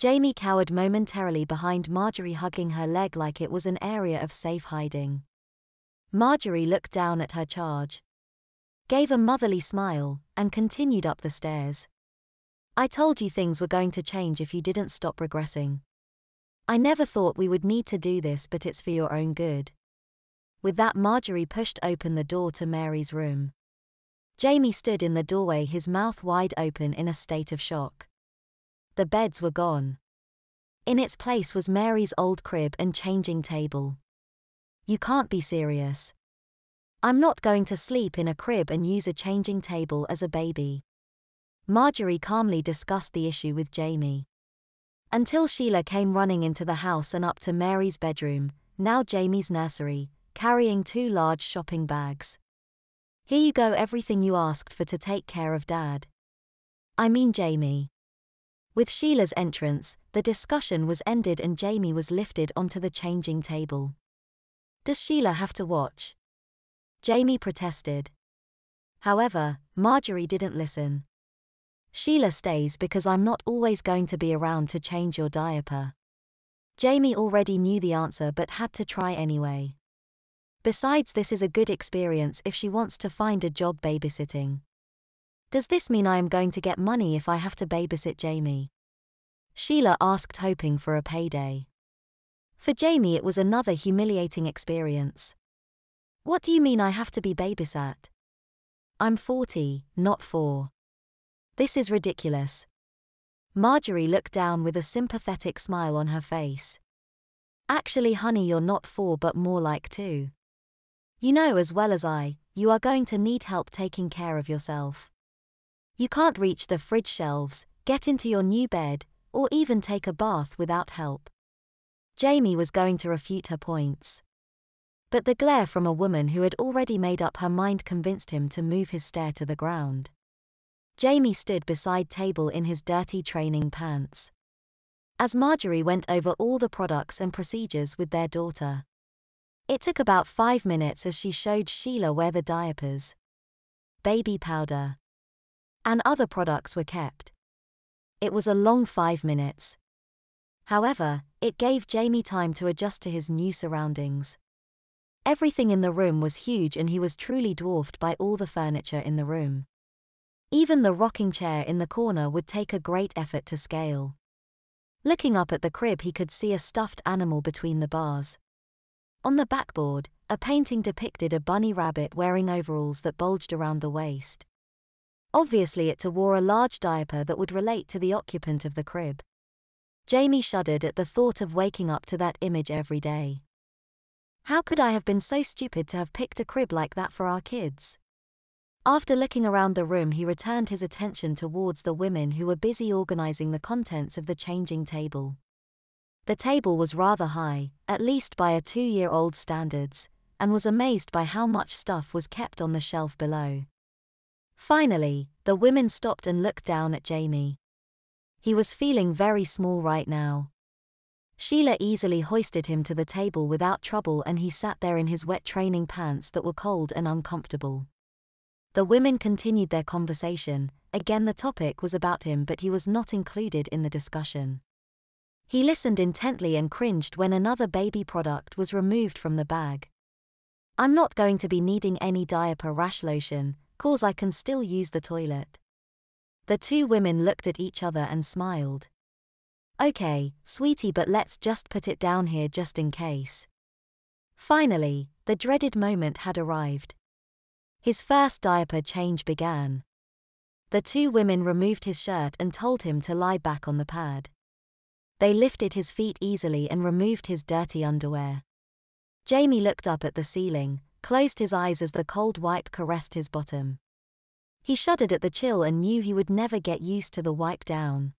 Jamie cowered momentarily behind Marjorie, hugging her leg like it was an area of safe hiding. Marjorie looked down at her charge, gave a motherly smile, and continued up the stairs. I told you things were going to change if you didn't stop regressing. I never thought we would need to do this, but it's for your own good. With that, Marjorie pushed open the door to Mary's room. Jamie stood in the doorway, his mouth wide open in a state of shock. The beds were gone. In its place was Mary's old crib and changing table. You can't be serious. I'm not going to sleep in a crib and use a changing table as a baby. Marjorie calmly discussed the issue with Jamie. Until Sheila came running into the house and up to Mary's bedroom, now Jamie's nursery, carrying 2 large shopping bags. Here you go, everything you asked for to take care of Dad. I mean Jamie. With Sheila's entrance, the discussion was ended and Jamie was lifted onto the changing table. Does Sheila have to watch? Jamie protested. However, Marjorie didn't listen. Sheila stays because I'm not always going to be around to change your diaper. Jamie already knew the answer but had to try anyway. Besides, this is a good experience if she wants to find a job babysitting. Does this mean I am going to get money if I have to babysit Jamie? Sheila asked, hoping for a payday. For Jamie, it was another humiliating experience. What do you mean I have to be babysat? I'm 40, not 4. This is ridiculous. Marjorie looked down with a sympathetic smile on her face. Actually, honey, you're not 4 but more like 2. You know as well as I, you are going to need help taking care of yourself. You can't reach the fridge shelves, get into your new bed, or even take a bath without help. Jamie was going to refute her points. But the glare from a woman who had already made up her mind convinced him to move his stare to the ground. Jamie stood beside table in his dirty training pants. As Marjorie went over all the products and procedures with their daughter. It took about 5 minutes as she showed Sheila where the diapers, baby powder, and other products were kept. It was a long 5 minutes. However, it gave Jamie time to adjust to his new surroundings. Everything in the room was huge and he was truly dwarfed by all the furniture in the room. Even the rocking chair in the corner would take a great effort to scale. Looking up at the crib, he could see a stuffed animal between the bars. On the backboard, a painting depicted a bunny rabbit wearing overalls that bulged around the waist. Obviously, it wore a large diaper that would relate to the occupant of the crib. Jamie shuddered at the thought of waking up to that image every day. How could I have been so stupid to have picked a crib like that for our kids? After looking around the room, he returned his attention towards the women who were busy organizing the contents of the changing table. The table was rather high, at least by a 2-year-old standards, and was amazed by how much stuff was kept on the shelf below. Finally, the women stopped and looked down at Jamie. He was feeling very small right now. Sheila easily hoisted him to the table without trouble and he sat there in his wet training pants that were cold and uncomfortable. The women continued their conversation. Again, the topic was about him, but he was not included in the discussion. He listened intently and cringed when another baby product was removed from the bag. I'm not going to be needing any diaper rash lotion, 'cause I can still use the toilet. The 2 women looked at each other and smiled. Okay, sweetie, but let's just put it down here just in case. Finally, the dreaded moment had arrived. His first diaper change began. The 2 women removed his shirt and told him to lie back on the pad. They lifted his feet easily and removed his dirty underwear. Jamie looked up at the ceiling, closed his eyes as the cold wipe caressed his bottom. He shuddered at the chill and knew he would never get used to the wipe down.